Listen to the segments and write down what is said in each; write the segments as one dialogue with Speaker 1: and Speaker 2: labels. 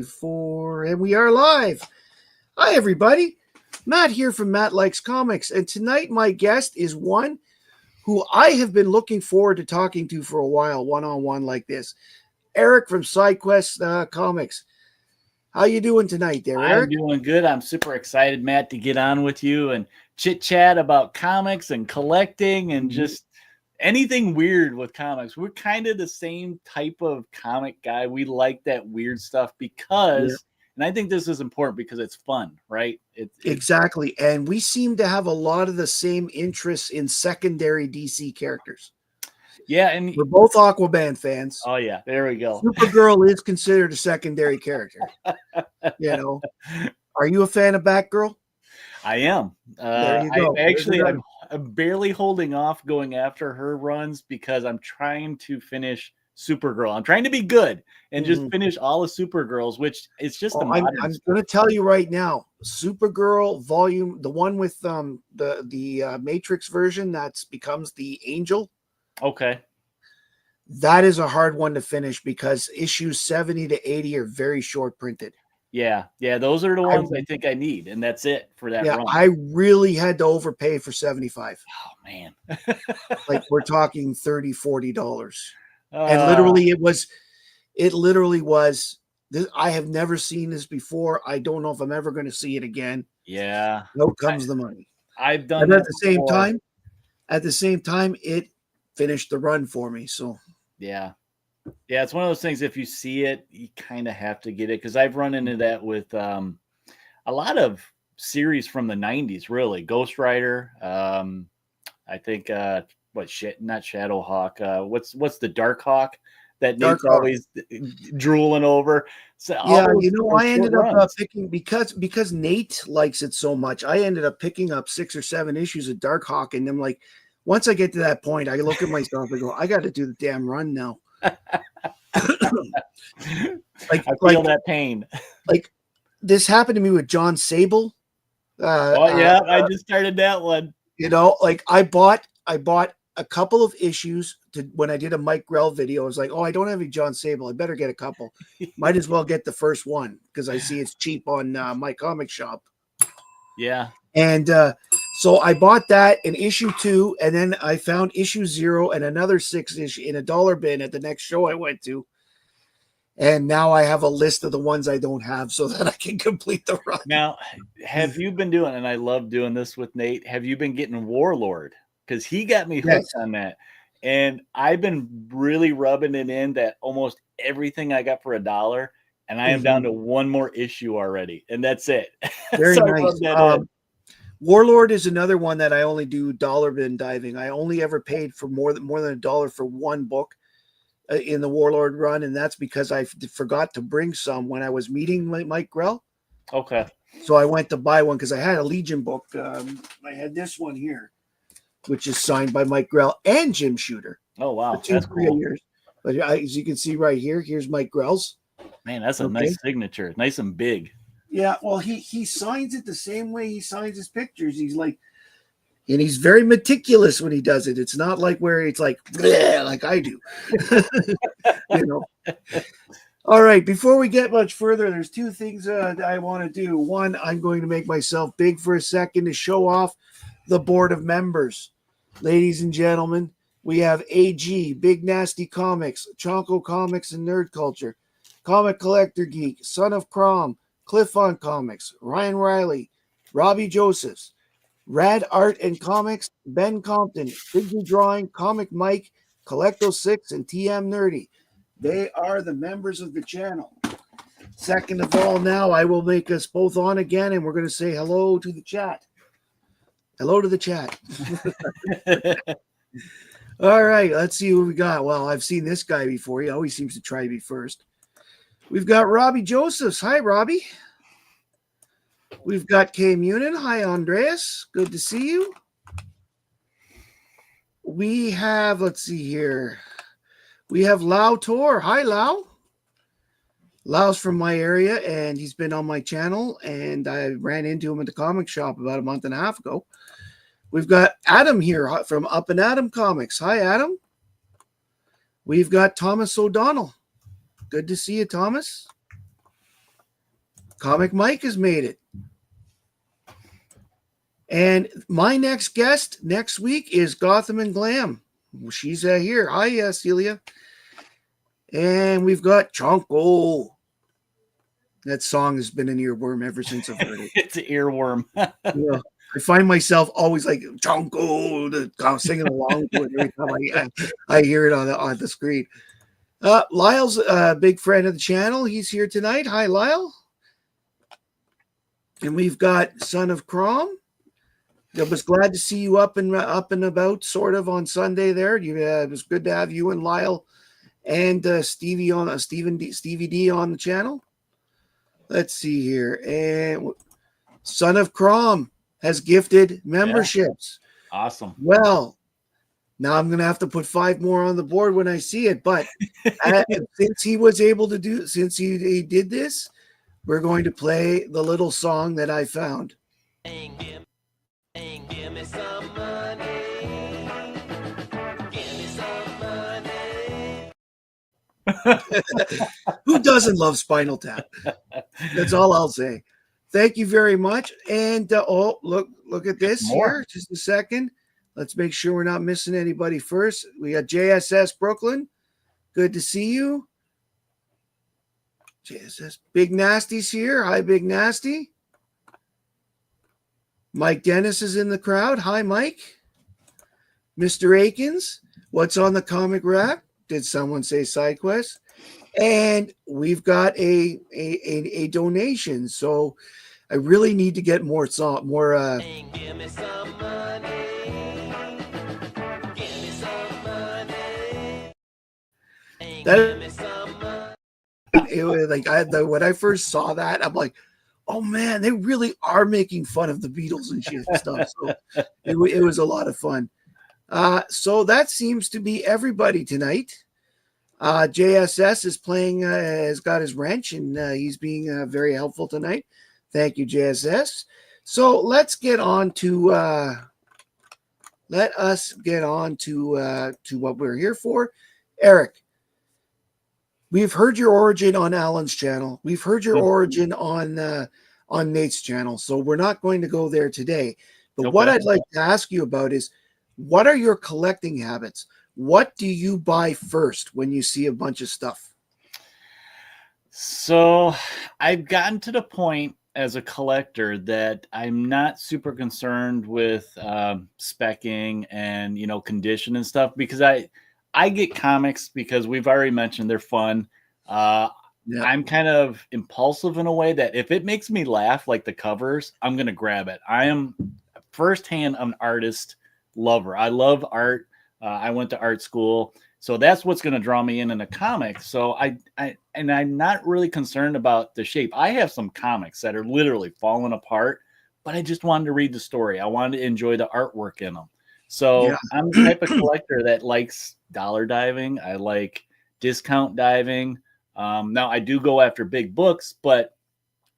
Speaker 1: 5, 4, and we are live. Hi, everybody. Matt here from Matt Likes Comics, and tonight my guest is one who I have been looking forward to talking to for a while, one-on-one like this. Eric from SideQuest Comics. How you doing tonight there, Eric?
Speaker 2: I'm doing good. I'm super excited, Matt, to get on with you and chit-chat about comics and collecting and just anything weird with comics. We're kind of the same type of comic guy. We like that weird stuff because, and I think this is important because it's fun, right?
Speaker 1: Exactly. And we seem to have a lot of the same interests in secondary DC characters.
Speaker 2: Yeah, and
Speaker 1: we're both Aquaman fans.
Speaker 2: Oh yeah, there we go.
Speaker 1: Supergirl is considered a secondary character. You know, are you a fan of Batgirl?
Speaker 2: I am.
Speaker 1: There you go.
Speaker 2: I'm barely holding off going after her runs because I'm trying to finish Supergirl. I'm trying to be good and just finish all the Supergirls, which is just
Speaker 1: I'm going to tell you right now, Supergirl volume, the one with the Matrix version that becomes the Angel.
Speaker 2: Okay.
Speaker 1: That is a hard one to finish because issues 70 to 80 are very short printed.
Speaker 2: Yeah, those are the ones I think I need, and that's it for that run.
Speaker 1: I really had to overpay for 75.
Speaker 2: Oh man.
Speaker 1: Like we're talking $30-$40. And literally it literally was this, I have never seen this before. I don't know if I'm ever going to see it again.
Speaker 2: Yeah.
Speaker 1: Out comes the money.
Speaker 2: I've done
Speaker 1: that at the same time it finished the run for me. So
Speaker 2: yeah, it's one of those things. If you see it, you kind of have to get it because I've run into that with a lot of series from the 90s, really. Ghost Rider, I think not Shadowhawk. What's the Dark Hawk that Nate's always drooling over? So
Speaker 1: yeah, I ended up picking because Nate likes it so much. I ended up picking up 6 or 7 issues of Dark Hawk, and I'm like, once I get to that point, I look at myself and go, I got to do the damn run now.
Speaker 2: I feel that pain.
Speaker 1: Like this happened to me with John Sable.
Speaker 2: I just started that one.
Speaker 1: Like I bought a couple of issues when I did a Mike Grell video. I was like, I don't have any John Sable. I better get a couple. Might as well get the first one because I see it's cheap on my comic shop.
Speaker 2: Yeah.
Speaker 1: And so I bought that in issue 2, and then I found issue 0 and another 6 issue in a dollar bin at the next show I went to. And now I have a list of the ones I don't have so that I can complete the run.
Speaker 2: Now, have you been doing, and I love doing this with Nate, have you been getting Warlord? Because he got me hooked on that. And I've been really rubbing it in that almost everything I got for $1, and I am down to one more issue already, and that's it.
Speaker 1: Very nice. Warlord is another one that I only do dollar bin diving. I only ever paid for more than $1 for one book in the Warlord run, and that's because I forgot to bring some when I was meeting Mike Grell.
Speaker 2: Okay.
Speaker 1: So I went to buy one because I had a Legion book. I had this one here, which is signed by Mike Grell and Jim Shooter.
Speaker 2: Oh, wow. That's cool.
Speaker 1: Years. But as you can see right here, here's Mike Grell's.
Speaker 2: Man, that's a nice signature. Nice and big.
Speaker 1: Yeah, well, he signs it the same way he signs his pictures. He's like, and he's very meticulous when he does it. It's not like where it's like, like I do. All right, before we get much further, there's 2 things that I want to do. One, I'm going to make myself big for a second to show off the board of members. Ladies and gentlemen, we have AG, Big Nasty Comics, Chonko Comics and Nerd Culture, Comic Collector Geek, Son of Crom, Cliff on Comics, Ryan Riley, Robbie Josephs, Rad Art and Comics, Ben Compton, Figure Drawing, Comic Mike, Collecto6, and TM Nerdy. They are the members of the channel. Second of all, now I will make us both on again, and we're going to say hello to the chat. Hello to the chat. All right, let's see what we got. Well, I've seen this guy before. He always seems to try to be first. We've got Robbie Josephs. Hi, Robbie. We've got Kay Munin. Hi, Andreas. Good to see you. We have, let's see here. We have Lau Tor. Hi, Lau. Lau's from my area, and he's been on my channel, and I ran into him at the comic shop about a month and a half ago. We've got Adam here from Up and Adam Comics. Hi, Adam. We've got Thomas O'Donnell. Good to see you, Thomas. Comic Mike has made it. And my next guest next week is Gotham and Glam. She's here. Hi, Celia. And we've got Chonko. That song has been an earworm ever since I've heard it.
Speaker 2: It's an earworm.
Speaker 1: Yeah. I find myself always like Chonko, singing along to it every time I hear it on the screen. Lyle's a big friend of the channel. He's here tonight. Hi, Lyle. And we've got Son of Crom. I was glad to see you up and about sort of on Sunday there. It was good to have you and Lyle and Stevie D on the channel. Let's see here. And Son of Crom has gifted memberships.
Speaker 2: Yeah. Awesome.
Speaker 1: Well, now I'm going to have to put 5 more on the board when I see it. But since he was able to since he did this, we're going to play the little song that I found. Give me some money. Give me some money. Who doesn't love Spinal Tap? That's all I'll say. Thank you very much. And look at this here. Just a second. Let's make sure we're not missing anybody first. We got JSS Brooklyn. Good to see you. JSS Big Nasty's here. Hi, Big Nasty. Mike Dennis is in the crowd. Hi, Mike. Mr. Akins, what's on the comic rack? Did someone say SideQuest? And we've got a donation. So I really need to get more
Speaker 3: Give me some money. Give me some money. Give me some money.
Speaker 1: It was like when I first saw that, I'm like, oh man, they really are making fun of the Beatles and shit and stuff. So it was a lot of fun. So that seems to be everybody tonight. JSS is playing, has got his wrench, and he's being very helpful tonight. Thank you, JSS. So let's get on to what we're here for. Eric, we've heard your origin on Alan's channel. We've heard your origin on Nate's channel. So we're not going to go there today. But what I'd like to ask you about is, what are your collecting habits? What do you buy first when you see a bunch of stuff?
Speaker 2: So I've gotten to the point as a collector that I'm not super concerned with speccing and, condition and stuff, because I get comics because we've already mentioned they're fun. I'm kind of impulsive in a way that if it makes me laugh, like the covers, I'm going to grab it. I am firsthand an artist lover. I love art. I went to art school. So that's what's going to draw me in a comic. So I'm not really concerned about the shape. I have some comics that are literally falling apart, but I just wanted to read the story. I wanted to enjoy the artwork in them. So I'm the type of collector that likes dollar diving. I like discount diving. Now I do go after big books, but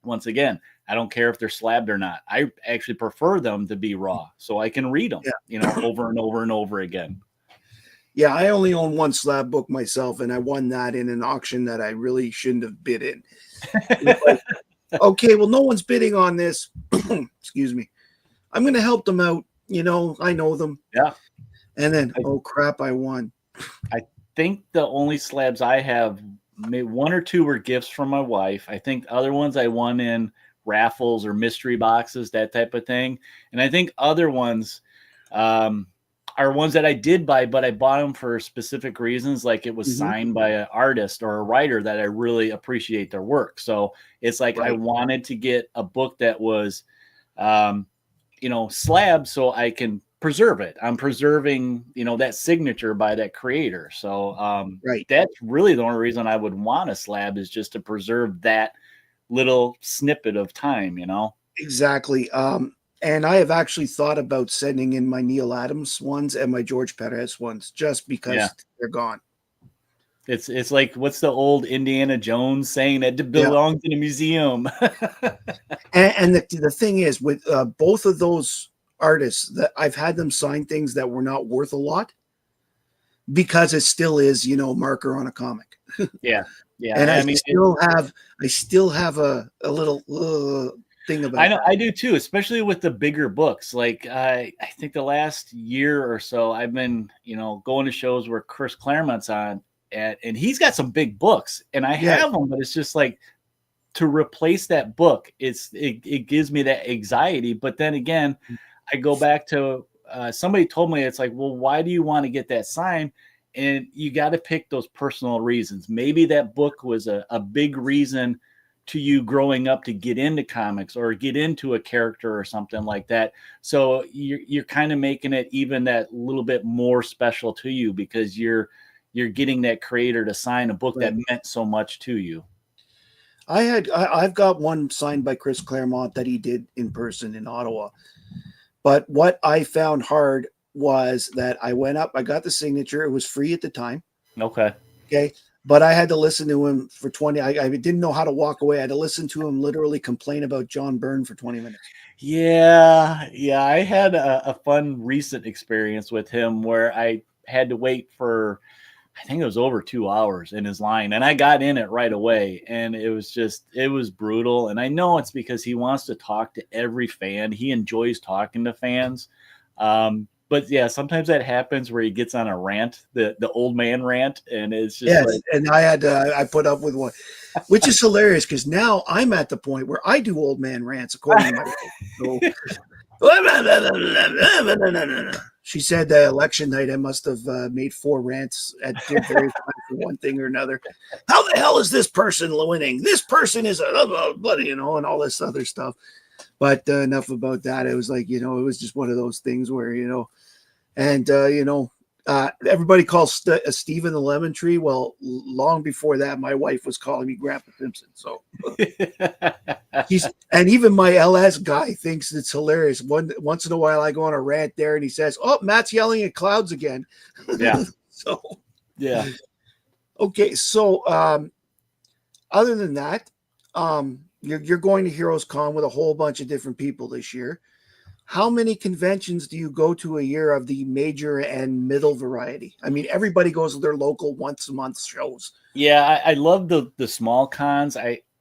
Speaker 2: once again, I don't care if they're slabbed or not. I actually prefer them to be raw so I can read them, over and over and over again.
Speaker 1: Yeah, I only own one slab book myself, and I won that in an auction that I really shouldn't have bid in. Like, okay, well, no one's bidding on this. Excuse me. I'm going to help them out. I know them.
Speaker 2: Yeah.
Speaker 1: And then, oh, crap, I won.
Speaker 2: I think the only slabs I have, maybe 1 or 2 were gifts from my wife. I think other ones I won in raffles or mystery boxes, that type of thing. And I think other ones are ones that I did buy, but I bought them for specific reasons. Like it was signed by an artist or a writer that I really appreciate their work. So it's like, I wanted to get a book that was, slab so I can preserve it. I'm preserving, that signature by that creator. So that's really the only reason I would want a slab, is just to preserve that little snippet of time,
Speaker 1: Exactly. And I have actually thought about sending in my Neil Adams ones and my George Perez ones just because they're gone.
Speaker 2: It's like, what's the old Indiana Jones saying, that belongs in a museum?
Speaker 1: and the thing is, with both of those artists, that I've had them sign things that were not worth a lot. because it still is, marker on a comic.
Speaker 2: Yeah. Yeah.
Speaker 1: And I
Speaker 2: mean,
Speaker 1: still have a little thing about
Speaker 2: I know
Speaker 1: that.
Speaker 2: I do too, especially with the bigger books. Like I think the last year or so, I've been, going to shows where Chris Claremont's on, and he's got some big books, and I
Speaker 1: Yeah.
Speaker 2: have them, but it's just like to replace that book, it gives me that anxiety. But then again, I go back to somebody told me, it's like, well, why do you want to get that sign? And you got to pick those personal reasons. Maybe that book was a big reason to you growing up to get into comics or get into a character or something like that. So you're kind of making it even that little bit more special to you because you're getting that creator to sign a book that meant so much to you.
Speaker 1: I've got one signed by Chris Claremont that he did in person in Ottawa. But what I found hard was that I went up, I got the signature. It was free at the time.
Speaker 2: Okay.
Speaker 1: Okay. But I had to listen to him for 20. I didn't know how to walk away. I had to listen to him literally complain about John Byrne for 20 minutes.
Speaker 2: Yeah. Yeah. I had a fun recent experience with him where I had to wait for, I think it was over 2 hours in his line, and I got in it right away. And it was brutal. And I know it's because he wants to talk to every fan. He enjoys talking to fans. But yeah, sometimes that happens where he gets on a rant, the old man rant, and it's just like,
Speaker 1: and I put up with one, which is hilarious because now I'm at the point where I do old man rants according to my so, she said that election night I must have made 4 rants at various times for one thing or another. How the hell is this person winning? This person is and all this other stuff. But enough about that. It was like, it was just one of those things where, and, everybody calls Stephen the Lemon Tree. Well, long before that, my wife was calling me Grandpa Simpson. So and even my LS guy thinks it's hilarious. Once in a while, I go on a rant there and he says, "Oh, Matt's yelling at clouds again."
Speaker 2: Yeah.
Speaker 1: So,
Speaker 2: yeah.
Speaker 1: Okay. So, other than that, you're going to Heroes Con with a whole bunch of different people this year. How many conventions do you go to a year of the major and middle variety? I mean, everybody goes to their local once a month shows.
Speaker 2: Yeah, I love the small cons.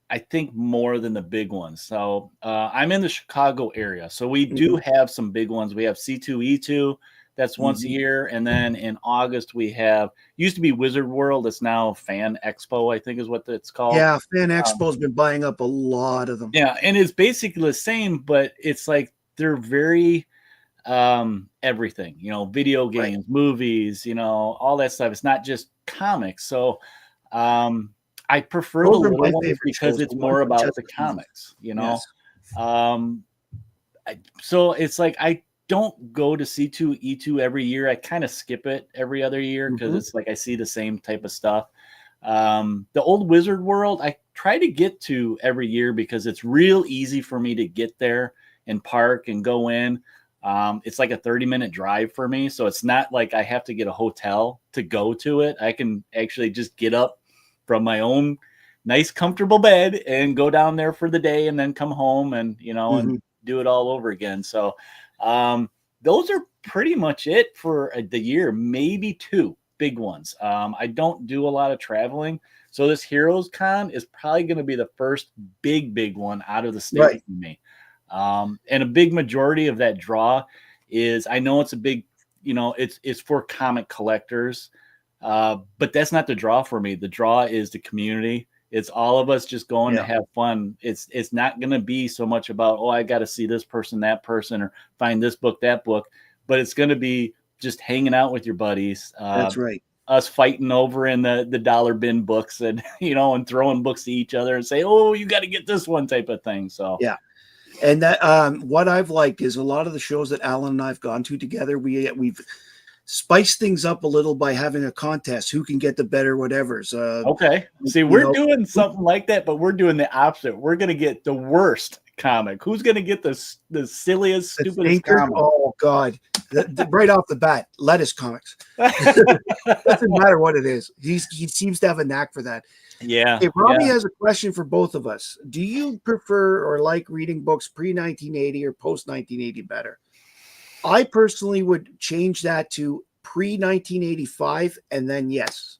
Speaker 2: I think more than the big ones. So I'm in the Chicago area, so we do have some big ones. We have C2E2, that's once a year, and then in August we have used to be Wizard World. It's now Fan Expo, I think is what it's called.
Speaker 1: Yeah, Fan Expo's been buying up a lot of them.
Speaker 2: Yeah, and it's basically the same, but it's like they're very everything, video games, movies, all that stuff. It's not just comics. So I prefer the little ones because it's more about the comics,
Speaker 1: Yes.
Speaker 2: So it's like I don't go to C2E2 every year. I kind of skip it every other year because it's like I see the same type of stuff. The old Wizard World, I try to get to every year because it's real easy for me to get there and park and go in. It's like a 30-minute drive for me. So it's not like I have to get a hotel to go to it. I can actually just get up from my own nice, comfortable bed and go down there for the day and then come home and, and do it all over again. So those are pretty much it for the year, maybe 2 big ones. I don't do a lot of traveling. So this Heroes Con is probably going to be the first big one out of the state for me. And a big majority of that draw is, I know it's a big, it's for comic collectors, but that's not the draw for me. The draw is the community. It's all of us just going to have fun. It's not going to be so much about, I got to see this person, that person, or find this book, that book, but it's going to be just hanging out with your buddies.
Speaker 1: That's right.
Speaker 2: Us fighting over in the dollar bin books and, and throwing books to each other and say, you got to get this one type of thing. So,
Speaker 1: yeah. And that what I've liked is a lot of the shows that Alan and I've gone to together, we've spiced things up a little by having a contest. Who can get the better whatevers?
Speaker 2: Okay. See, we're doing something like that, but we're doing the opposite. We're going to get the worst comic. Who's going to get the silliest, stupidest comic?
Speaker 1: Oh, God. Right off the bat, Lettuce Comics. Doesn't matter what it is. He seems to have a knack for that.
Speaker 2: Yeah.
Speaker 1: Okay, Robbie has a question for both of us. Do you prefer or like reading books pre-1980 or post-1980 better? I personally would change that to pre 1985, and then yes,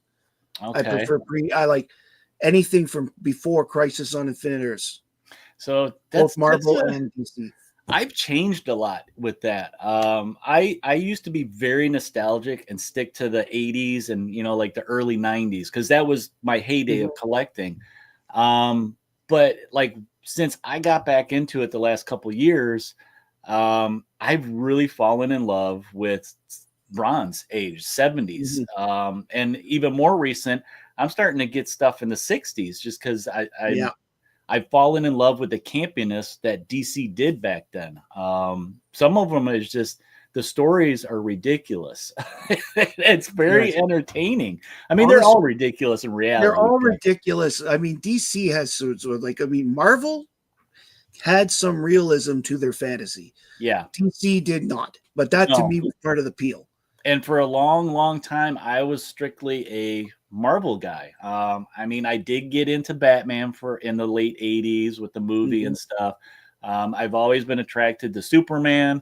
Speaker 1: I
Speaker 2: Okay.
Speaker 1: prefer pre. I like anything from before Crisis on Infinite Earths,
Speaker 2: So
Speaker 1: both
Speaker 2: that's
Speaker 1: Marvel and DC.
Speaker 2: I've changed a lot with that. I used to be very nostalgic and stick to the 80s and like the early 90s because that was my heyday of collecting. But like since I got back into it the last couple years, I've really fallen in love with Bronze Age, 70s, and even more recent. I'm starting to get stuff in the 60s just because
Speaker 1: Yeah,
Speaker 2: I've fallen in love with the campiness that DC did back then. Some of them is just the stories are ridiculous. It's very
Speaker 1: yes.
Speaker 2: entertaining. I mean, they're
Speaker 1: Honestly,
Speaker 2: all ridiculous in
Speaker 1: they're
Speaker 2: reality.
Speaker 1: all
Speaker 2: but
Speaker 1: ridiculous. I mean, DC has sort of like, I mean, Marvel had some realism to their fantasy.
Speaker 2: yeah,
Speaker 1: DC did not, but that to
Speaker 2: no.
Speaker 1: me was part of the appeal.
Speaker 2: And for a long, long time, I was strictly a Marvel guy. I mean, I did get into Batman in the late 80s with the movie and stuff. I've always been attracted to Superman.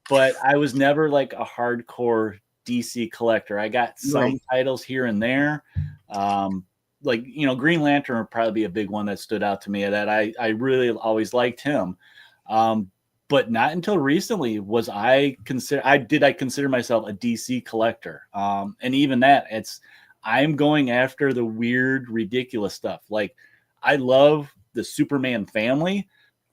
Speaker 2: But I was never like a hardcore DC collector. I got some titles here and there. Like, Green Lantern would probably be a big one that stood out to me that I really always liked him. But not until recently was I consider myself a DC collector. And even that, I'm going after the weird, ridiculous stuff. Like I love the Superman family,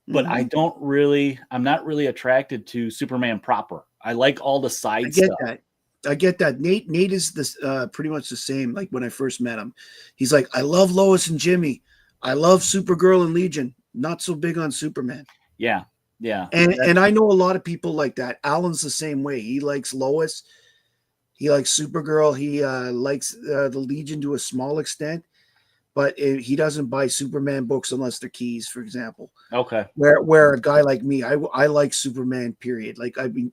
Speaker 2: but I'm not really attracted to Superman proper. I like all the side stuff.
Speaker 1: I get that. Nate is pretty much the same. Like when I first met him, he's like, I love Lois and Jimmy. I love Supergirl and Legion. Not so big on Superman.
Speaker 2: Yeah. Yeah.
Speaker 1: And I know a lot of people like that. Alan's the same way. He likes Lois. He likes Supergirl. He likes the Legion to a small extent, but he doesn't buy Superman books unless they're keys, for example.
Speaker 2: Okay.
Speaker 1: Where a guy like me, I like Superman, period. Like, I mean,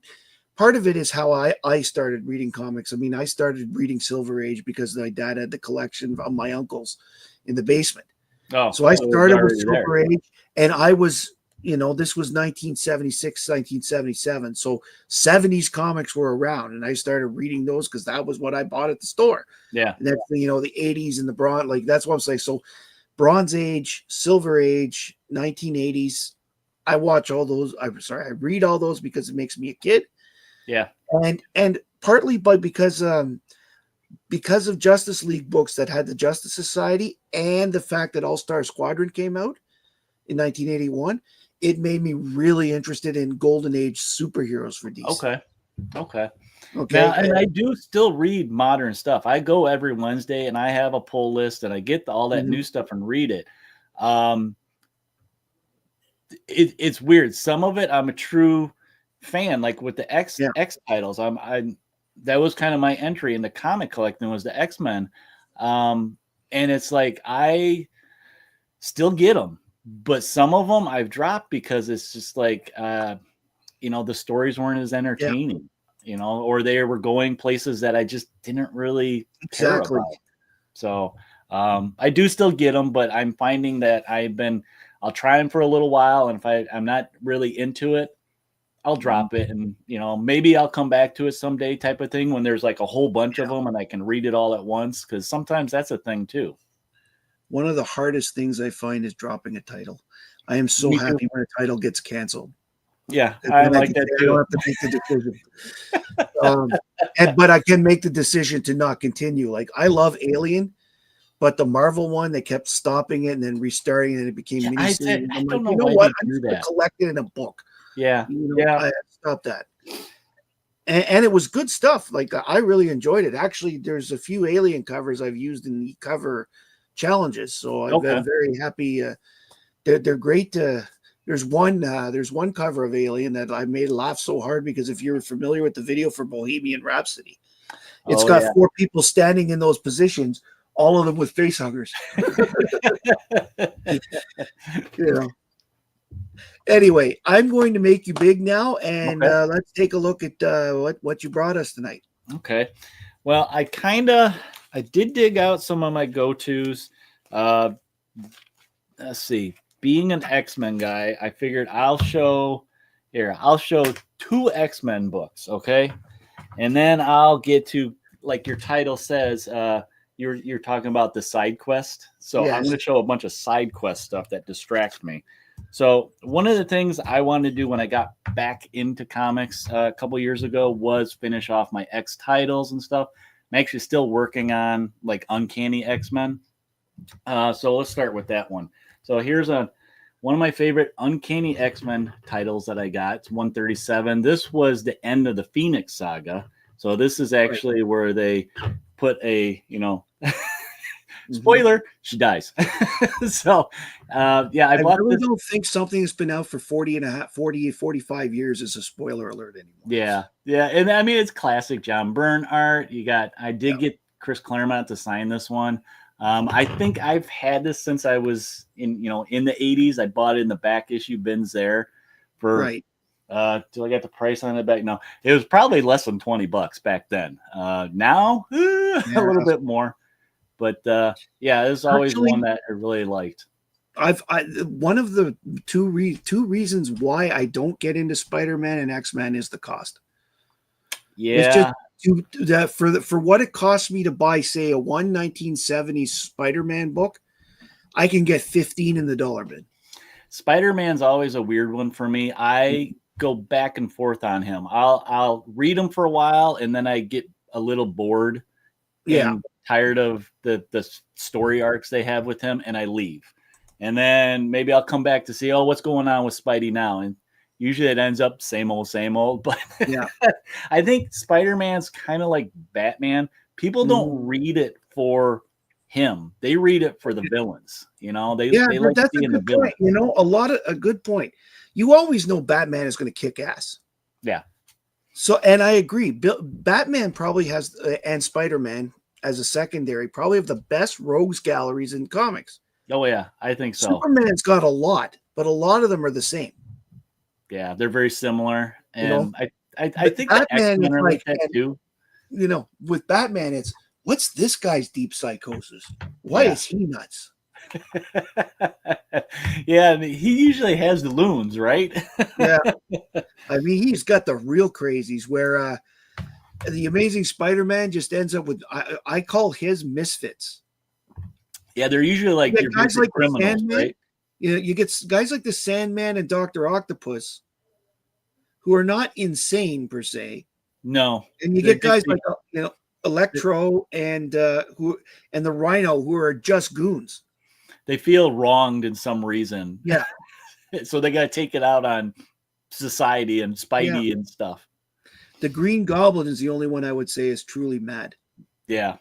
Speaker 1: part of it is how I started reading comics. I mean, I started reading Silver Age because my dad had the collection of my uncles in the basement.
Speaker 2: Oh,
Speaker 1: so I started with Silver Age, and I was, this was 1976, 1977. So 70s comics were around, and I started reading those because that was what I bought at the store.
Speaker 2: Yeah.
Speaker 1: And that's, the 80s and the bronze, like that's what I'm saying. So Bronze Age, Silver Age, 1980s. I watch all those. I read all those because it makes me a kid.
Speaker 2: Yeah.
Speaker 1: And partly because of Justice League books that had the Justice Society and the fact that All-Star Squadron came out in 1981, it made me really interested in Golden Age superheroes for DC.
Speaker 2: Okay. Now, and I do still read modern stuff. I go every Wednesday and I have a pull list and I get all that new stuff and read it. It's weird. Some of it I'm a true fan, like with the X titles. That was kind of my entry into comic collecting was the X-Men. And it's like I still get them. But some of them I've dropped because it's just like, the stories weren't as entertaining, or they were going places that I just didn't really care about. So I do still get them, but I'm finding that I'll try them for a little while. And if I'm not really into it, I'll drop it. And, maybe I'll come back to it someday type of thing when there's like a whole bunch of them and I can read it all at once. Cause sometimes that's a thing too.
Speaker 1: One of the hardest things I find is dropping a title. I am so happy when a title gets canceled.
Speaker 2: Yeah, I like that too.
Speaker 1: I don't have to make the decision. But I can make the decision to not continue. Like, I love Alien, but the Marvel one, they kept stopping it and then restarting it, and it became miniseries.
Speaker 2: I don't know
Speaker 1: you know what? I'm just going to collect it in a book.
Speaker 2: Yeah.
Speaker 1: I stopped that. And it was good stuff. Like, I really enjoyed it. Actually, there's a few Alien covers I've used in the cover challenges, so I've been very happy. They're great. There's one cover of Alien that I made laugh so hard because if you're familiar with the video for Bohemian Rhapsody, it's got 4 people standing in those positions, all of them with face huggers. Anyway, I'm going to make you big now, and let's take a look at what you brought us tonight.
Speaker 2: Okay. Well, I did dig out some of my go-tos. Let's see. Being an X-Men guy, I figured I'll show 2 X-Men books, okay? And then I'll get to, like your title says, you're talking about the side quest. So I'm
Speaker 1: Yes.
Speaker 2: going to show a bunch of side quest stuff that distract me. So one of the things I wanted to do when I got back into comics a couple years ago was finish off my X titles and stuff. I'm actually still working on like Uncanny X-Men. So let's start with that one. So here's one of my favorite Uncanny X-Men titles that I got. It's 137. This was the end of the Phoenix saga. So this is actually where they put a, spoiler, she dies. So, yeah,
Speaker 1: I
Speaker 2: bought
Speaker 1: really
Speaker 2: this.
Speaker 1: don't think something that's been out for 45 years is a spoiler alert anymore.
Speaker 2: Yeah. And I mean, it's classic John Byrne art. I did get Chris Claremont to sign this one. I think I've had this since I was in the 80s. I bought it in the back issue bins there for,
Speaker 1: Right.
Speaker 2: till I got the price on it back. No, it was probably less than $20 back then. Now, a little bit more. But yeah, this is always
Speaker 1: Actually,
Speaker 2: one that I really liked.
Speaker 1: One of the two reasons why I don't get into Spider-Man and X-Men is the cost.
Speaker 2: Yeah,
Speaker 1: It's just for what it costs me to buy, say, a 1970s Spider-Man book, I can get 15 in the dollar bin.
Speaker 2: Spider-Man's always a weird one for me. I go back and forth on him. I'll read him for a while, and then I get a little bored.
Speaker 1: Yeah.
Speaker 2: And tired of the story arcs they have with him, and I leave. And then maybe I'll come back to see, what's going on with Spidey now? And usually it ends up same old. But
Speaker 1: Yeah.
Speaker 2: I think Spider-Man's kind of like Batman. People don't read it for him. They read it for the villains. They like
Speaker 1: that's a
Speaker 2: seeing the
Speaker 1: good
Speaker 2: villain.
Speaker 1: point. A good point. You always know Batman is going to kick ass.
Speaker 2: Yeah.
Speaker 1: So, and I agree. Batman probably has, and Spider-Man as a secondary, probably have the best rogues galleries in comics.
Speaker 2: Oh yeah, I think so.
Speaker 1: Superman's got a lot, but a lot of them are the same.
Speaker 2: Yeah, they're very similar, and I think
Speaker 1: Batman
Speaker 2: the X-Men are like
Speaker 1: is
Speaker 2: that too.
Speaker 1: With Batman, it's what's this guy's deep psychosis? Why is he nuts?
Speaker 2: Yeah, he usually has the loons, right?
Speaker 1: Yeah, I mean, he's got the real crazies where the Amazing Spider-Man just ends up with I call his misfits.
Speaker 2: Yeah, they're usually like your
Speaker 1: guys like
Speaker 2: criminals,
Speaker 1: Sandman,
Speaker 2: right?
Speaker 1: You get guys like the Sandman and Dr. Octopus who are not insane per se.
Speaker 2: No,
Speaker 1: and you get guys like Electro and the Rhino who are just goons.
Speaker 2: They feel wronged in some reason.
Speaker 1: Yeah.
Speaker 2: So they got to take it out on society and Spidey and stuff.
Speaker 1: The Green Goblin is the only one I would say is truly mad.
Speaker 2: Yeah.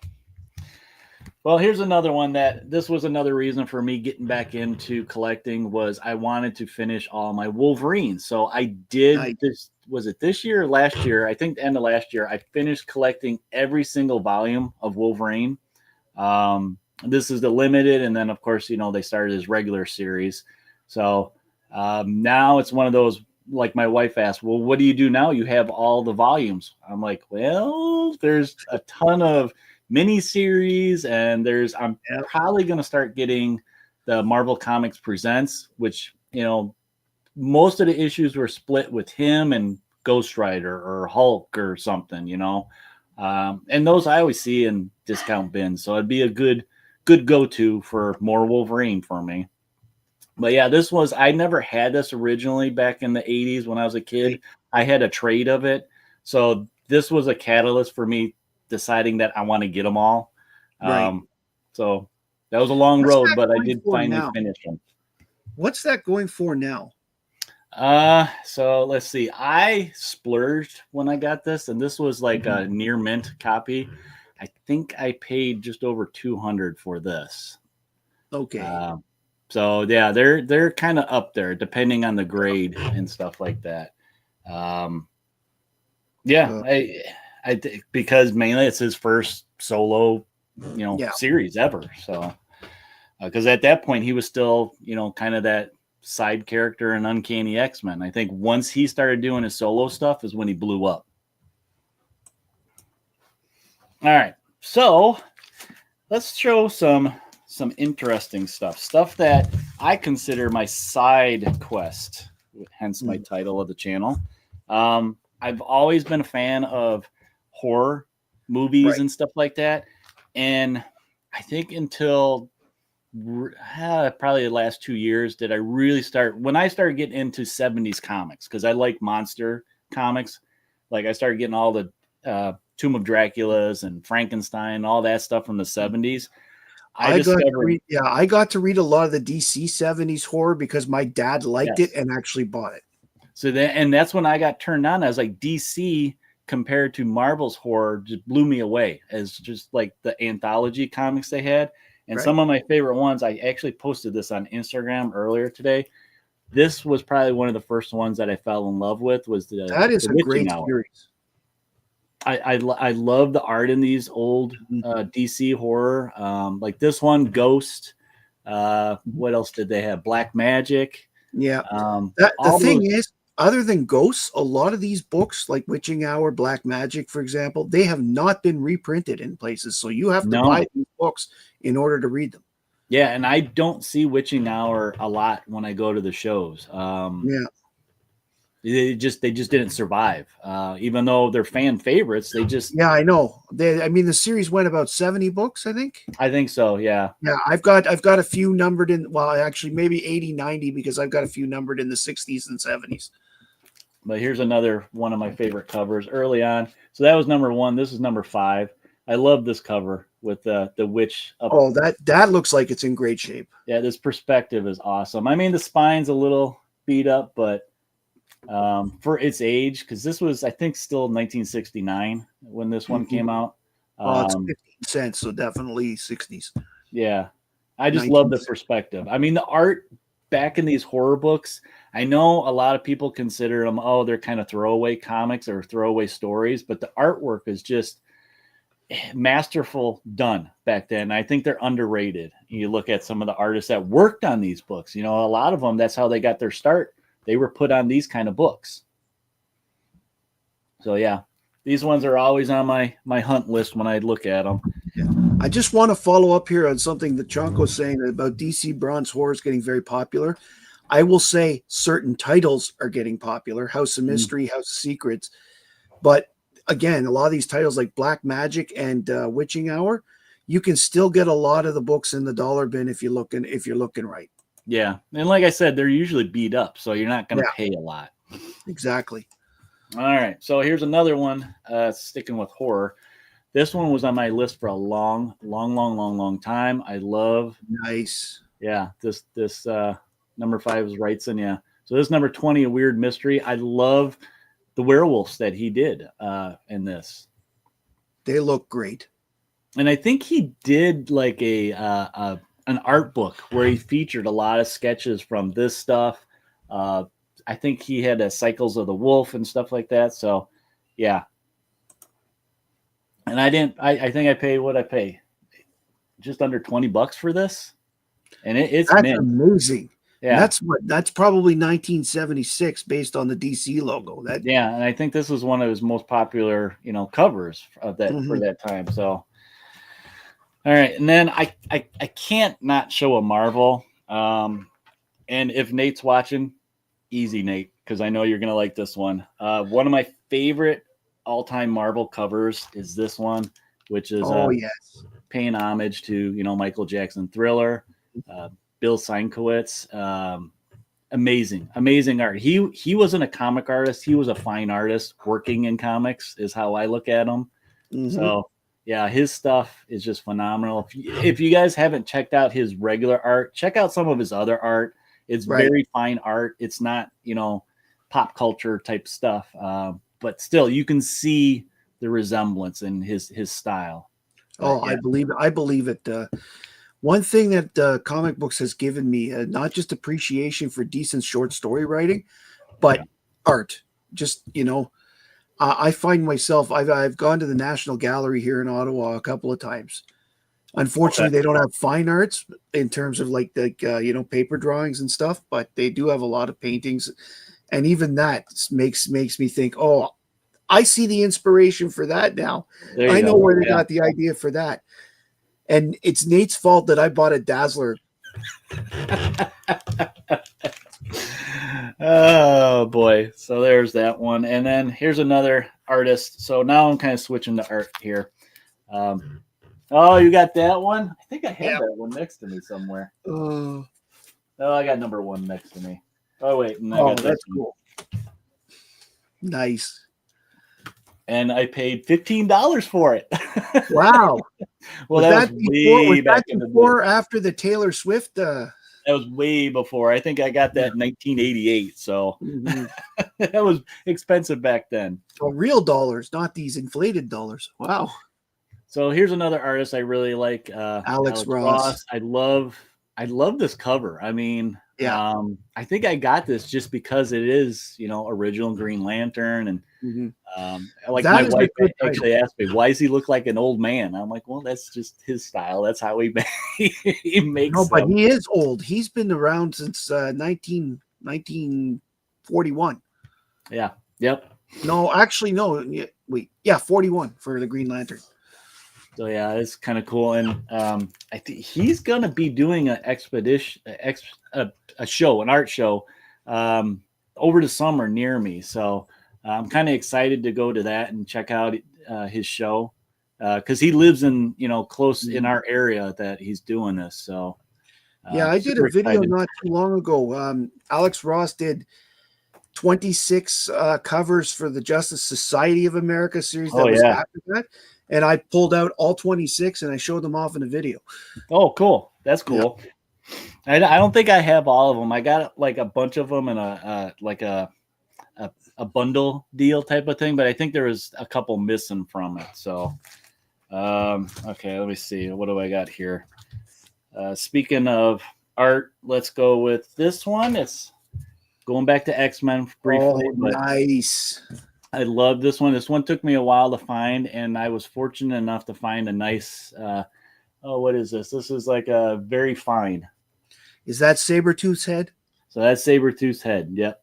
Speaker 2: Well, here's another one this was another reason for me getting back into collecting was I wanted to finish all my Wolverines. So I did this. Was it this year or last year? I think the end of last year, I finished collecting every single volume of Wolverine. This is the limited. And then of course, they started this regular series. So now it's one of those, like my wife asked, well, what do you do now? You have all the volumes. I'm like, well, there's a ton of mini series, and I'm probably going to start getting the Marvel Comics Presents, which, most of the issues were split with him and Ghost Rider or Hulk or something, and those I always see in discount bins. So it'd be a good go-to for more Wolverine for me. But yeah, I never had this originally back in the 80s when I was a kid. I had a trade of it. So this was a catalyst for me deciding that I want to get them all.
Speaker 1: Right.
Speaker 2: So that was a long road, but I did finally finish them.
Speaker 1: What's that going for now?
Speaker 2: So let's see. I splurged when I got this, and this was like a near mint copy. I think I paid just over $200 for this.
Speaker 1: Okay.
Speaker 2: So yeah, they're kind of up there depending on the grade and stuff like that. I because mainly it's his first solo, series ever. So, because at that point he was still, kind of that side character in Uncanny X-Men. I think once he started doing his solo stuff is when he blew up. All right, so let's show some interesting stuff that I consider my side quest, hence my title of the channel. I've always been a fan of horror movies
Speaker 1: Right.
Speaker 2: and stuff like that. And I think until probably the last 2 years did I really start, when I started getting into 70s comics, because I like monster comics. Like I started getting all the Tomb of Dracula's and Frankenstein, all that stuff from the 70s. I discovered,
Speaker 1: I got to read a lot of the DC 70s horror because my dad liked
Speaker 2: Yes.
Speaker 1: it and actually bought it.
Speaker 2: so that, and that's when I got turned on. I was like, DC compared to Marvel's horror just blew me away as just like the anthology comics they had. And
Speaker 1: Right.
Speaker 2: some of my favorite ones, I actually posted this on Instagram earlier today. This was probably one of the first ones that I fell in love with, was
Speaker 1: That is
Speaker 2: the
Speaker 1: a
Speaker 2: Witching
Speaker 1: great
Speaker 2: Hour.
Speaker 1: series.
Speaker 2: I love the art in these old DC horror. Like this one, Ghost. What else did they have? Black Magic.
Speaker 1: Yeah. The
Speaker 2: All
Speaker 1: thing
Speaker 2: those-
Speaker 1: is, other than ghosts, a lot of these books, like Witching Hour, Black Magic, for example, they have not been reprinted in places. So you have to
Speaker 2: No.
Speaker 1: buy these books in order to read them.
Speaker 2: Yeah, and I don't see Witching Hour a lot when I go to the shows.
Speaker 1: Yeah.
Speaker 2: They just didn't survive. Even though they're fan favorites, they just
Speaker 1: Yeah, I know. I mean, the series went about 70 books, I think.
Speaker 2: I think so, yeah.
Speaker 1: Yeah, I've got a few numbered in, well, actually maybe 80, 90, because I've got a few numbered in the 60s and 70s.
Speaker 2: But here's another one of my favorite covers early on. So that was number 1. This is number 5. I love this cover with the witch up.
Speaker 1: Oh, that looks like it's in great shape.
Speaker 2: Yeah, this perspective is awesome. I mean, the spine's a little beat up, but for its age, because this was, I think, still 1969 when this one came out.
Speaker 1: It's 15 cents, so definitely 60s.
Speaker 2: Yeah, I just love the
Speaker 1: 1960s.
Speaker 2: perspective. I mean, the art back in these horror books, I know a lot of people consider them, oh, they're kind of throwaway comics or throwaway stories, but the artwork is just masterful done back then. I think they're underrated. You look at some of the artists that worked on these books, you know, a lot of them, that's how they got their start. They were put on these kind of books. So yeah, these ones are always on my hunt list when I look at them.
Speaker 1: I just want to follow up here on something that Chonko's saying about DC Bronze horror is getting very popular. I will say certain titles are getting popular, House of Mystery, House of Secrets. But again, a lot of these titles like Black Magic and Witching Hour, you can still get a lot of the books in the dollar bin if you're looking right.
Speaker 2: Yeah. And like I said, they're usually beat up, so you're not going to pay a lot.
Speaker 1: Exactly.
Speaker 2: All right. So here's another one, sticking with horror. This one was on my list for a long time. I love.
Speaker 1: Nice.
Speaker 2: Yeah. This number 5 is Wrightson. Yeah. So this number 20, A Weird Mystery. I love the werewolves that he did in this.
Speaker 1: They look great.
Speaker 2: And I think he did like an art book where he featured a lot of sketches from this stuff. I think he had a Cycles of the Wolf and stuff like that. So yeah. And I think I paid what I pay, just under $20 for this. And it's
Speaker 1: That's
Speaker 2: mint.
Speaker 1: amazing.
Speaker 2: Yeah.
Speaker 1: That's probably 1976 based on the DC logo.
Speaker 2: Yeah. And I think this was one of his most popular, covers of that for that time. So, all right. And then I can't not show a Marvel. And if Nate's watching, easy, Nate, because I know you're going to like this one. One of my favorite all-time Marvel covers is this one, which is
Speaker 1: yes,
Speaker 2: paying homage to, Michael Jackson Thriller, Bill Sienkiewicz. Amazing art. He wasn't a comic artist. He was a fine artist working in comics is how I look at him. So yeah, his stuff is just phenomenal. If you guys haven't checked out his regular art, check out some of his other art. It's very fine art. It's not, pop culture type stuff. But still, you can see the resemblance in his style.
Speaker 1: Yeah. I believe it. One thing that comic books has given me, not just appreciation for decent short story writing, but art. Just, I find myself, I've gone to the National Gallery here in Ottawa a couple of times. Unfortunately, they don't have fine arts in terms of like paper drawings and stuff, but they do have a lot of paintings. And even that makes me think, oh, I see the inspiration for that now. I know where they got the idea for that. And it's Nate's fault that I bought a Dazzler.
Speaker 2: Oh boy. So there's that one. And then here's another artist. So now I'm kind of switching to art here. Oh, you got that one? I think I had
Speaker 1: Yeah.
Speaker 2: that one next to me somewhere.
Speaker 1: Oh,
Speaker 2: Oh, I got number 1 next to me. Oh wait, and I got this
Speaker 1: that's
Speaker 2: one.
Speaker 1: cool. Nice.
Speaker 2: And I paid $15 for it.
Speaker 1: Wow.
Speaker 2: Well, that was way back in the day.
Speaker 1: before or after the Taylor Swift?
Speaker 2: That was way before. I think I got that in 1988. So
Speaker 1: Mhm.
Speaker 2: that was expensive back then.
Speaker 1: Oh, real dollars, not these inflated dollars. Wow.
Speaker 2: So here's another artist I really like,
Speaker 1: Alex Ross.
Speaker 2: I love this cover. I mean,
Speaker 1: Yeah.
Speaker 2: I think I got this just because it is, original Green Lantern, and
Speaker 1: Mhm.
Speaker 2: like
Speaker 1: That
Speaker 2: my
Speaker 1: is a
Speaker 2: wife
Speaker 1: good
Speaker 2: actually asked me, "Why does he look like an old man?" I'm like, "Well, that's just his style. That's how he he makes."
Speaker 1: No, but
Speaker 2: them.
Speaker 1: he is old. He's been around since 1941.
Speaker 2: Yeah. Yep.
Speaker 1: No, actually, no. Wait. Yeah, 41 for the Green Lantern.
Speaker 2: So yeah, it's kind of cool, and I think he's gonna be doing an expedition, a show, an art show, over the summer near me. So I'm kind of excited to go to that and check out his show because he lives in close in our area that he's doing this. So
Speaker 1: Yeah, I did
Speaker 2: super
Speaker 1: a video
Speaker 2: excited.
Speaker 1: not too long ago. Alex Ross did 26 covers for the Justice Society of America series that
Speaker 2: Oh,
Speaker 1: was
Speaker 2: yeah.
Speaker 1: after that. And I pulled out all 26 and I showed them off in a video.
Speaker 2: Oh, cool. That's cool. I don't think I have all of them. I got like a bunch of them in a bundle deal type of thing, but I think there was a couple missing from it. So, okay, let me see. What do I got here? Speaking of art, let's go with this one. It's going back to X-Men briefly,
Speaker 1: Oh,
Speaker 2: but
Speaker 1: nice.
Speaker 2: I love this one. This one took me a while to find, and I was fortunate enough to find a nice. What is this? This is like a very fine.
Speaker 1: Is that Sabretooth's head?
Speaker 2: So that's Sabretooth's head. Yep.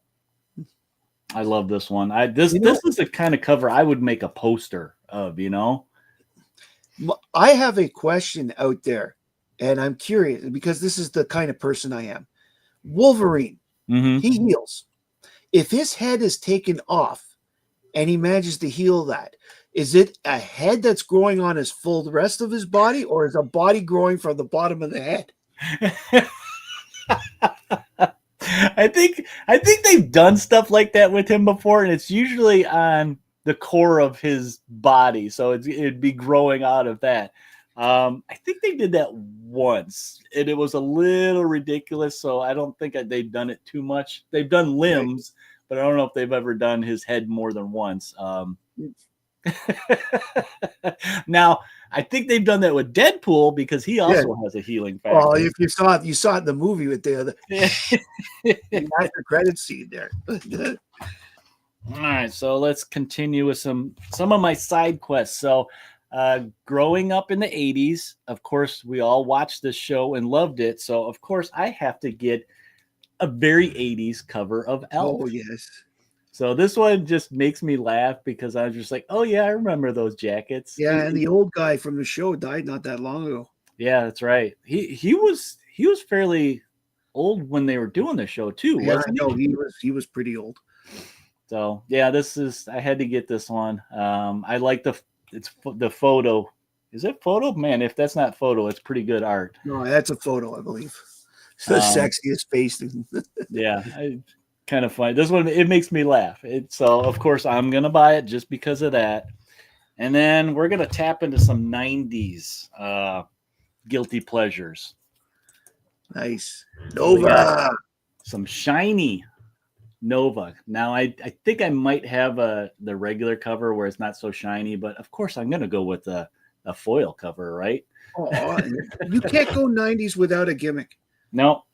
Speaker 2: I love this one. This is the kind of cover I would make a poster of.
Speaker 1: I have a question out there, and I'm curious because this is the kind of person I am. Wolverine,
Speaker 2: Mm-hmm.
Speaker 1: he heals. If his head is taken off and he manages to heal that, is it a head that's growing on his full rest of his body, or is a body growing from the bottom of the head?
Speaker 2: I think they've done stuff like that with him before, and it's usually on the core of his body, so it'd be growing out of that. I think they did that once, and it was a little ridiculous. So I don't think they've done it too much. They've done limbs, but I don't know if they've ever done his head more than once. Now, I think they've done that with Deadpool because he also has a healing factor.
Speaker 1: Well, if you saw it in the movie with the after credit scene there.
Speaker 2: All right, so let's continue with some of my side quests. So, growing up in the 80s, of course, we all watched this show and loved it. So, of course, I have to get a very 80s cover of Elf.
Speaker 1: Oh, yes.
Speaker 2: So this one just makes me laugh because I was just like, oh, yeah, I remember those jackets.
Speaker 1: Yeah, and the old guy from the show died not that long ago.
Speaker 2: Yeah, that's right. He was fairly old when they were doing the show too, wasn't he?
Speaker 1: He was pretty old.
Speaker 2: So yeah, I had to get this one. I like the photo. Is it photo? Man, if that's not photo, it's pretty good art.
Speaker 1: No, that's a photo, I believe. It's the sexiest face.
Speaker 2: Yeah, kind of funny. This one, it makes me laugh. So of course I'm gonna buy it just because of that. And then we're gonna tap into some 90s guilty pleasures.
Speaker 1: Nice. Nova.
Speaker 2: Some shiny Nova. Now I think I might have the regular cover where it's not so shiny, but of course I'm gonna go with a foil cover, right?
Speaker 1: Oh, you can't go 90s without a gimmick.
Speaker 2: No.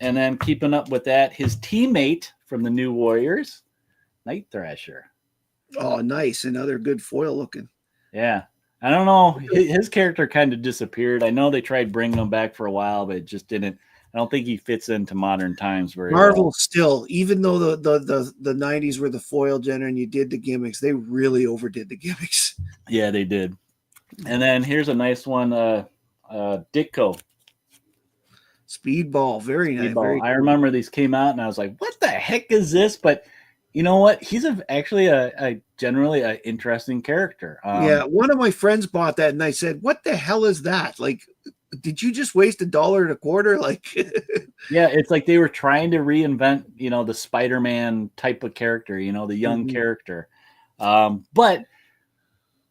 Speaker 2: And then keeping up with that, his teammate from the New Warriors, Night Thrasher.
Speaker 1: Oh, nice. Another good foil looking.
Speaker 2: Yeah. I don't know. His character kind of disappeared. I know they tried bringing him back for a while, but it just didn't. I don't think he fits into modern times very well.
Speaker 1: Marvel still, even though the 90s were the foil genre and you did the gimmicks, they really overdid the gimmicks.
Speaker 2: Yeah, they did. And then here's a nice one, Ditko.
Speaker 1: Speedball, very nice.
Speaker 2: Speedball.
Speaker 1: Very
Speaker 2: I remember these came out and I was like, what the heck is this? But You know what? He's actually a generally an interesting character.
Speaker 1: Yeah, one of my friends bought that, and I said, "What the hell is that? Like, did you just waste $1.25?" Like,
Speaker 2: Yeah, it's like they were trying to reinvent, the Spider-Man type of character, the young
Speaker 1: Mhm.
Speaker 2: character. But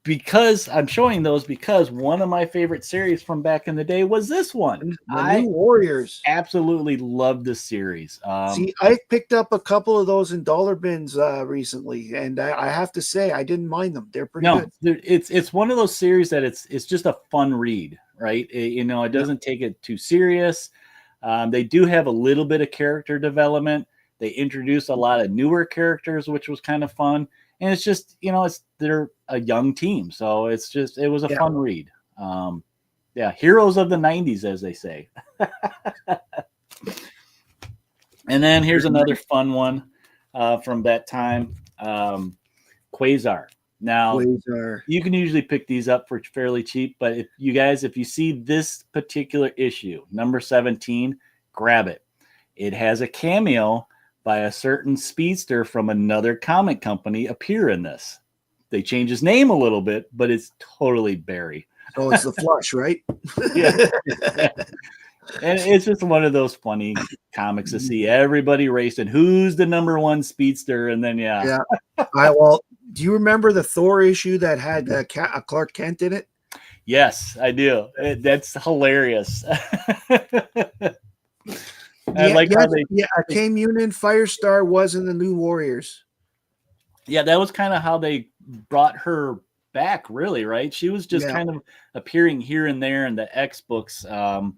Speaker 2: because I'm showing those because one of my favorite series from back in the day was this one.
Speaker 1: The
Speaker 2: I
Speaker 1: New Warriors.
Speaker 2: absolutely love this series.
Speaker 1: See, I picked up a couple of those in dollar bins recently, and I have to say I didn't mind them. They're pretty good.
Speaker 2: it's one of those series that it's just a fun read, right? It doesn't take it too serious. They do have a little bit of character development. They introduce a lot of newer characters, which was kind of fun. And it's just, they're a young team, so it was a fun read. Heroes of the '90s, as they say. And then here's another fun one from that time, Quasar. Now,
Speaker 1: Quasar.
Speaker 2: you can usually pick these up for fairly cheap, but if you see this particular issue, number 17, grab it. It has a cameo by a certain speedster from another comic company appear in this. They change his name a little bit, but it's totally Barry.
Speaker 1: So it's the Flush, right?
Speaker 2: Yeah. And it's just one of those funny comics to see everybody racing. Who's the number one speedster? And then,
Speaker 1: Yeah. Well, do you remember the Thor issue that had Clark Kent in it?
Speaker 2: Yes, I do. That's hilarious. I like how they.
Speaker 1: Yeah, Kame Union Firestar was in the New Warriors.
Speaker 2: Yeah, that was kind of how they brought her back, really, right? She was just kind of appearing here and there in the X books. And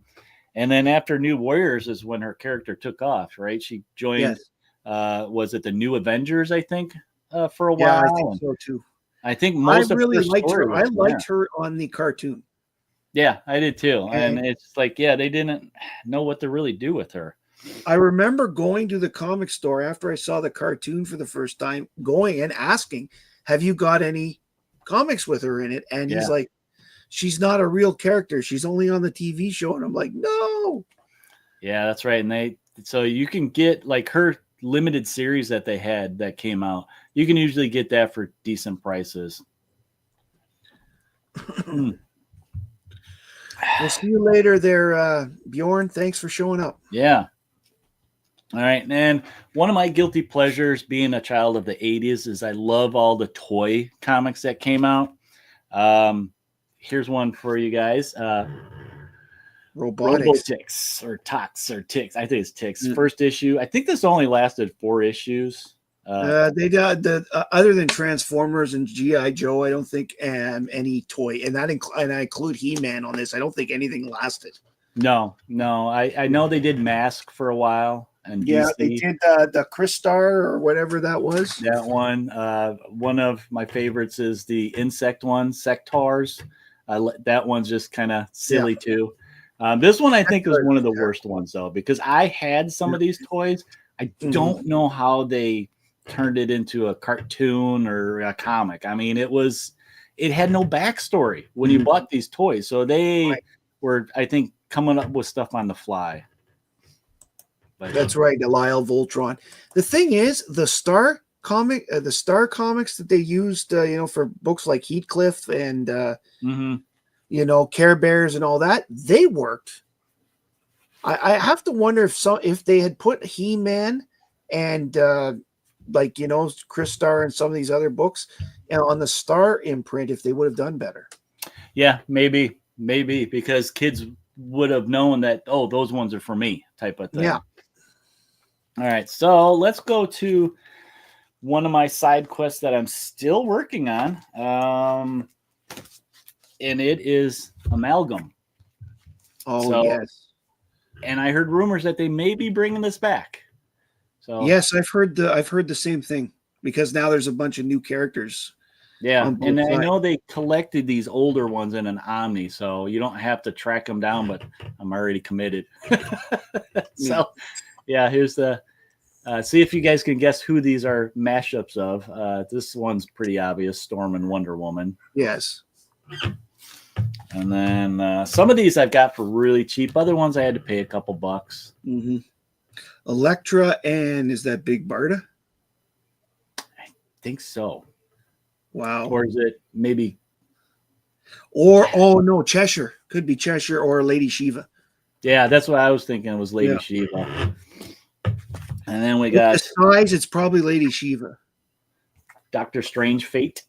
Speaker 2: then after New Warriors is when her character took off, right? She joined, was it the New Avengers, I think, for a while?
Speaker 1: Yeah, I think so too.
Speaker 2: I think most of
Speaker 1: really
Speaker 2: her
Speaker 1: liked her.
Speaker 2: story
Speaker 1: I
Speaker 2: was
Speaker 1: liked her on the cartoon.
Speaker 2: Yeah, I did too.
Speaker 1: Okay.
Speaker 2: And it's like, they didn't know what to really do with her.
Speaker 1: I remember going to the comic store after I saw the cartoon for the first time, going and asking, "Have you got any comics with her in it?" And he's like, "She's not a real character. She's only on the TV show." And I'm like, "No."
Speaker 2: Yeah, that's right. And so you can get like her limited series that they had that came out. You can usually get that for decent prices.
Speaker 1: We'll see you later there, Bjorn. Thanks for showing up.
Speaker 2: Yeah. All right. And one of my guilty pleasures being a child of the 80s is I love all the toy comics that came out. Here's one for you guys. Robotix or Tox or Tix. I think it's Tix. First issue. I think this only lasted 4 issues.
Speaker 1: They did other than Transformers and GI Joe. I don't think any toy, and I include He-Man on this. I don't think anything lasted.
Speaker 2: No. I know they did Mask for a while, and DC.
Speaker 1: They did the Crystar or whatever that was.
Speaker 2: That one. One of my favorites is the insect one, Sectars. That one's just kind of silly too. This one I think is one of the worst ones though, because I had some of these toys. I don't know how they turned it into a cartoon or a comic. I mean, it had no backstory when you bought these toys. So they were, I think, coming up with stuff on the fly. But,
Speaker 1: that's right, Lyle Voltron. The thing is, the Star comics that they used, for books like Heathcliff and Care Bears and all that, they worked. I have to wonder if they had put He-Man and Crystar and some of these other books on the Star imprint, if they would have done better.
Speaker 2: Yeah, maybe because kids would have known that, oh, those ones are for me type of thing.
Speaker 1: Yeah.
Speaker 2: All right, so let's go to one of my side quests that I'm still working on, and it is Amalgam.
Speaker 1: Oh, yes.
Speaker 2: And I heard rumors that they may be bringing this back. So
Speaker 1: yes, I've heard the same thing, because now there's a bunch of new characters.
Speaker 2: Yeah, and I know they collected these older ones in an Omni, so you don't have to track them down, but I'm already committed. So, here's the see if you guys can guess who these are mashups of. This one's pretty obvious, Storm and Wonder Woman.
Speaker 1: Yes.
Speaker 2: And then some of these I've got for really cheap. Other ones I had to pay a couple bucks.
Speaker 1: Elektra and is that Big Barda?
Speaker 2: think so.
Speaker 1: Wow.
Speaker 2: Or is it maybe?
Speaker 1: Or oh no, Cheshire. Could be Cheshire or Lady Shiva.
Speaker 2: Yeah, that's what I was thinking. It was Lady
Speaker 1: Yeah.
Speaker 2: Shiva. And then we
Speaker 1: With
Speaker 2: got
Speaker 1: the size, it's probably Lady Shiva.
Speaker 2: Doctor Strange Fate.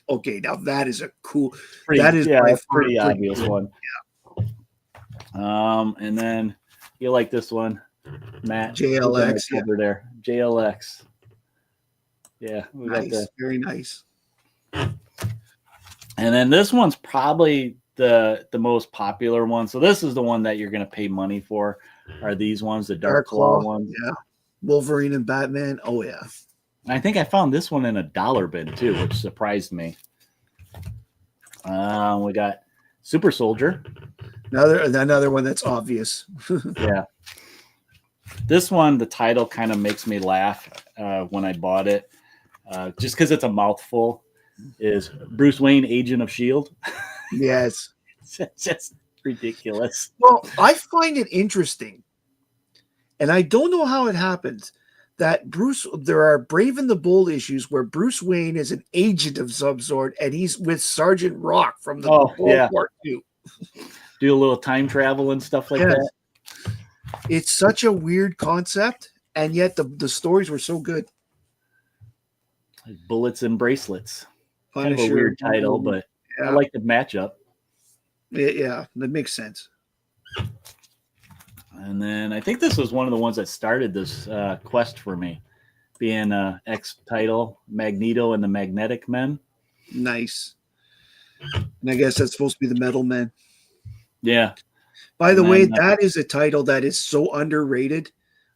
Speaker 1: Okay, now that is a cool.
Speaker 2: Pretty,
Speaker 1: That is
Speaker 2: yeah,
Speaker 1: by
Speaker 2: that's
Speaker 1: far
Speaker 2: pretty
Speaker 1: pretty
Speaker 2: obvious
Speaker 1: cool.
Speaker 2: one. And then you like this one, Matt?
Speaker 1: JLX, yeah.
Speaker 2: Over there, JLX. Yeah, we got
Speaker 1: Nice,
Speaker 2: the.
Speaker 1: very nice.
Speaker 2: And then this one's probably the most popular one. So this is the one that you're going to pay money for. Are these ones the Dark Claw ones?
Speaker 1: Yeah. Wolverine and Batman. Oh yeah.
Speaker 2: I think I found this one in a dollar bin too, which surprised me. We got Super Soldier.
Speaker 1: Another one that's obvious.
Speaker 2: Yeah. This one, the title kind of makes me laugh when I bought it, just because it's a mouthful. Is Bruce Wayne Agent of S.H.I.E.L.D.?
Speaker 1: Yes.
Speaker 2: It's just ridiculous.
Speaker 1: Well, I find it interesting, and I don't know how it happens, that there are Brave and the Bold issues where Bruce Wayne is an agent of some sort, and he's with Sergeant Rock from the World War II.
Speaker 2: Do a little time travel and stuff like that.
Speaker 1: It's such a weird concept, and yet the stories were so good.
Speaker 2: Like Bullets and Bracelets. Kind of a
Speaker 1: Punisher,
Speaker 2: weird title, but I like the matchup.
Speaker 1: Yeah, that makes sense.
Speaker 2: And then I think this was one of the ones that started this quest for me, being X title, Magneto and the Magnetic Men.
Speaker 1: Nice. And I guess that's supposed to be the Metal Men.
Speaker 2: Yeah.
Speaker 1: By the way, that is a title that is so underrated.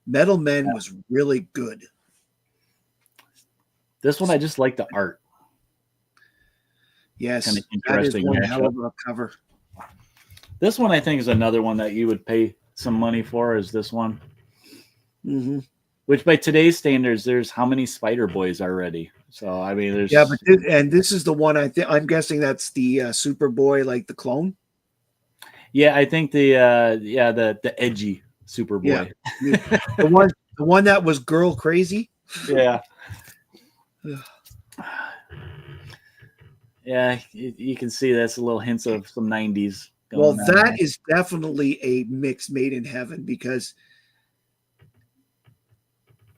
Speaker 1: Metal Men was really good.
Speaker 2: This one, I just like the art.
Speaker 1: Yes,
Speaker 2: kind of
Speaker 1: that is
Speaker 2: interesting.
Speaker 1: one hell of a cover.
Speaker 2: This one, I think, is another one that you would pay some money for. Is this one?
Speaker 1: Mm-hmm.
Speaker 2: Which, by today's standards, there's how many Spider Boys already? So I mean, there's
Speaker 1: but this is the one I'm guessing that's the Superboy, like the clone.
Speaker 2: Yeah, I think the edgy Superboy.
Speaker 1: Yeah. the one that was girl crazy.
Speaker 2: Yeah. Yeah, you can see that's a little hints of some 90s.
Speaker 1: Well, that is definitely a mix made in heaven, because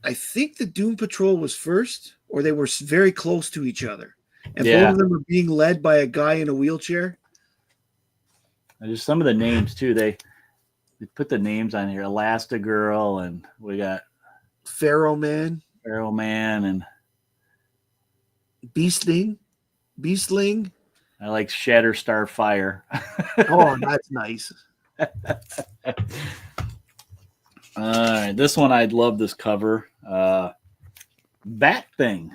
Speaker 1: I think the Doom Patrol was first, or they were very close to each other. And both of them were being led by a guy in a wheelchair.
Speaker 2: And just some of the names, too. They put the names on here. Elastigirl, and we got
Speaker 1: Pharaoh Man,
Speaker 2: and
Speaker 1: Beastling.
Speaker 2: I like Shatterstar Fire.
Speaker 1: Oh, that's nice.
Speaker 2: All right, this one, I'd love this cover. Bat Thing.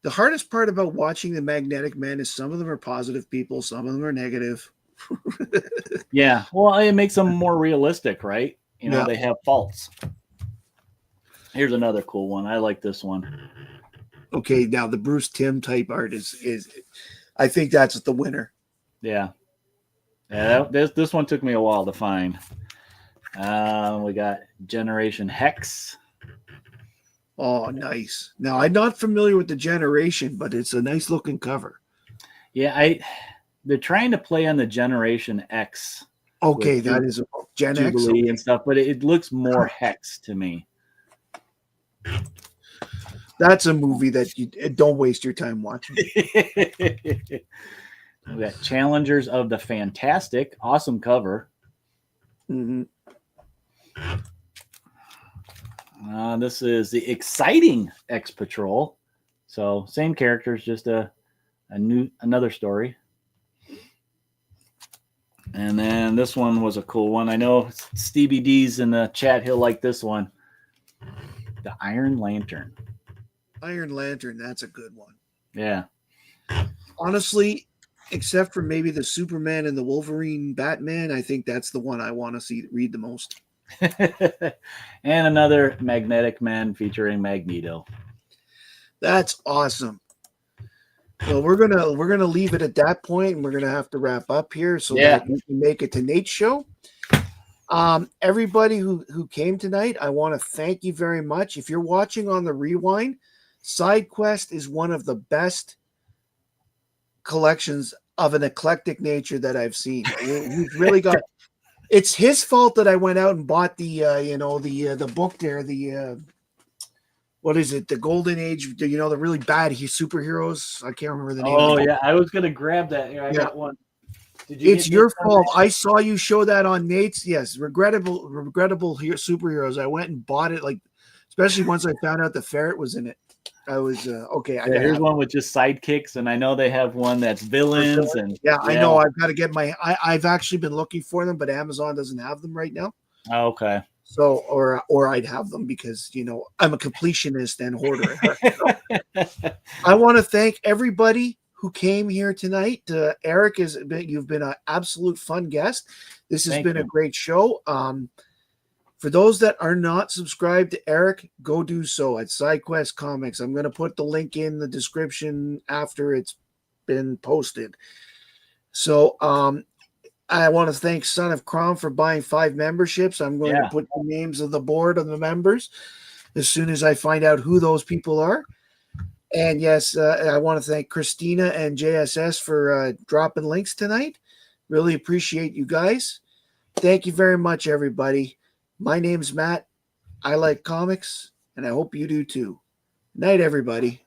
Speaker 1: The hardest part about watching the Magnetic Men is some of them are positive people, some of them are negative.
Speaker 2: Yeah, well, it makes them more realistic, right? You know, they have faults. Here's another cool one. I like this one.
Speaker 1: Okay, now the Bruce Timm type art is I think that's the winner.
Speaker 2: Yeah. This one took me a while to find. We got Generation Hex.
Speaker 1: Oh, nice. Now, I'm not familiar with the Generation, but it's a nice looking cover.
Speaker 2: Yeah, they're trying to play on the Generation X.
Speaker 1: Okay, that is a Gen
Speaker 2: Jubilee
Speaker 1: X
Speaker 2: and stuff, but it looks more Hex to me.
Speaker 1: That's a movie that you don't waste your time watching.
Speaker 2: We got Challengers of the Fantastic. Awesome cover.
Speaker 1: Mm-hmm.
Speaker 2: This is the Exciting X Patrol. So same characters, just another story. And then this one was a cool one. I know Stevie D's in the chat. He'll like this one. The Iron Lantern.
Speaker 1: Iron Lantern, that's a good one.
Speaker 2: Yeah.
Speaker 1: Honestly, except for maybe the Superman and the Wolverine Batman, I think that's the one I want to read the most.
Speaker 2: And another Magnetic Man featuring Magneto.
Speaker 1: That's awesome. Well, we're gonna leave it at that point, and we're gonna have to wrap up here so that we can make it to Nate's show. Everybody who came tonight, I want to thank you very much. If you're watching on the rewind, SideQuest is one of the best collections of an eclectic nature that I've seen. He's really got. It's his fault that I went out and bought the the book there, the what is it, the Golden Age, the really bad superheroes. I can't remember the name.
Speaker 4: Oh
Speaker 1: of it.
Speaker 4: yeah, I was gonna grab that. Here, I got one. Did
Speaker 1: It's
Speaker 4: get
Speaker 1: your
Speaker 4: this
Speaker 1: fault.
Speaker 4: one?
Speaker 1: I saw you show that on Nate's. Yes, regrettable superheroes. I went and bought it, especially once I found out the ferret was in it. I was okay. I
Speaker 2: Yeah,
Speaker 1: got
Speaker 2: here's one with just sidekicks, and I know they have one that's villains, and
Speaker 1: I know. I've got to get my. I've actually been looking for them, but Amazon doesn't have them right now.
Speaker 2: Oh, okay.
Speaker 1: So, or I'd have them because I'm a completionist and hoarder. I want to thank everybody who came here tonight. Eric, you've been an absolute fun guest. This has been a great show. For those that are not subscribed to Eric, go do so at SideQuest Comics. I'm going to put the link in the description after it's been posted. So I want to thank Son of Crom for buying 5 memberships. I'm going to put the names of the board of the members as soon as I find out who those people are. And yes, I want to thank Christina and JSS for dropping links tonight. Really appreciate you guys. Thank you very much, everybody. My name's Matt. I like comics, and I hope you do too. Night, everybody.